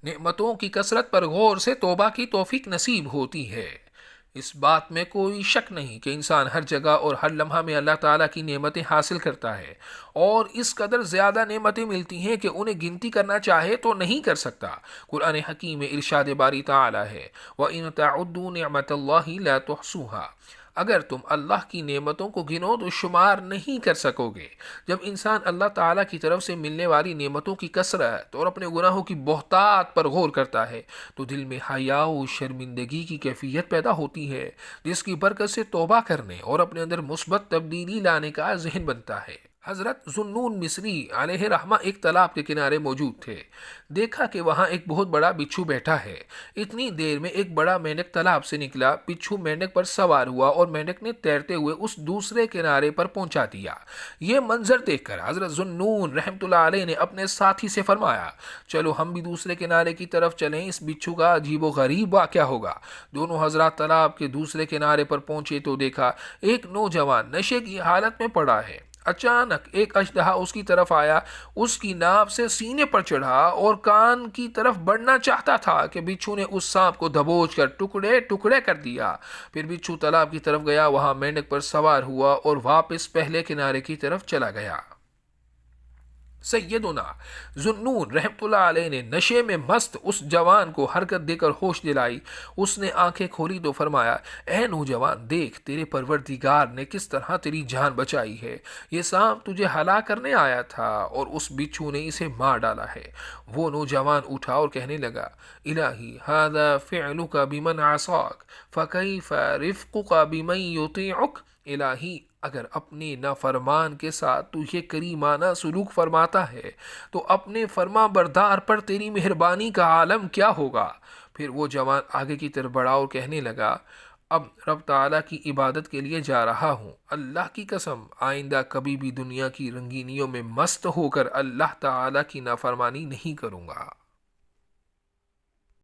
نعمتوں کی کثرت پر غور سے توبہ کی توفیق نصیب ہوتی ہے۔ اس بات میں کوئی شک نہیں کہ انسان ہر جگہ اور ہر لمحہ میں اللہ تعالیٰ کی نعمتیں حاصل کرتا ہے، اور اس قدر زیادہ نعمتیں ملتی ہیں کہ انہیں گنتی کرنا چاہے تو نہیں کر سکتا۔ قرآن حکیم میں ارشاد باری تعالیٰ ہے وَإِن تَعُدُّوا نِعْمَةَ اللَّهِ لَا تُحْصُوهَا، اگر تم اللہ کی نعمتوں کو گنو تو شمار نہیں کر سکو گے۔ جب انسان اللہ تعالیٰ کی طرف سے ملنے والی نعمتوں کی کثرت اور اپنے گناہوں کی بہتات پر غور کرتا ہے تو دل میں حیا و شرمندگی کی کیفیت پیدا ہوتی ہے، جس کی برکت سے توبہ کرنے اور اپنے اندر مثبت تبدیلی لانے کا ذہن بنتا ہے۔ حضرت ذوالنون مصری علیہ رحمہ ایک تالاب کے کنارے موجود تھے۔ دیکھا کہ وہاں ایک بہت بڑا بچھو بیٹھا ہے۔ اتنی دیر میں ایک بڑا مینڈک تالاب سے نکلا، بچھو مینڈک پر سوار ہوا اور مینڈک نے تیرتے ہوئے اس دوسرے کنارے پر پہنچا دیا۔ یہ منظر دیکھ کر حضرت ذوالنون رحمۃ اللہ علیہ نے اپنے ساتھی سے فرمایا، چلو ہم بھی دوسرے کنارے کی طرف چلیں، اس بچھو کا عجیب و غریب واقعہ ہوگا۔ دونوں حضرات تالاب کے دوسرے کنارے پر پہنچے تو دیکھا ایک نوجوان نشے کی حالت میں پڑا ہے۔ اچانک ایک اژدہا اس کی طرف آیا، اس کی ناف سے سینے پر چڑھا اور کان کی طرف بڑھنا چاہتا تھا کہ بچھو نے اس سانپ کو دبوچ کر ٹکڑے ٹکڑے کر دیا۔ پھر بچھو تالاب کی طرف گیا، وہاں مینڈک پر سوار ہوا اور واپس پہلے کنارے کی طرف چلا گیا۔ سیدنا ذوالنون رحمۃ اللہ علیہ نے نشے میں مست اس جوان کو حرکت دے کر ہوش دلائی۔ اس نے آنکھیں کھولی تو فرمایا، اے نوجوان، دیکھ تیرے پروردگار نے کس طرح تیری جان بچائی ہے۔ یہ سانپ تجھے ہلاک کرنے آیا تھا اور اس بچھو نے اسے مار ڈالا ہے۔ وہ نوجوان اٹھا اور کہنے لگا، الہی ھذا فعلک بمن عصاک فکیف رفقک بمن یطیعک۔ الہی، اگر اپنے نافرمان کے ساتھ تو یہ کریمانہ سلوک فرماتا ہے تو اپنے فرما بردار پر تیری مہربانی کا عالم کیا ہوگا۔ پھر وہ جوان آگے کی طرف بڑھا اور کہنے لگا، اب رب تعالیٰ کی عبادت کے لیے جا رہا ہوں، اللہ کی قسم آئندہ کبھی بھی دنیا کی رنگینیوں میں مست ہو کر اللہ تعالیٰ کی نافرمانی نہیں کروں گا۔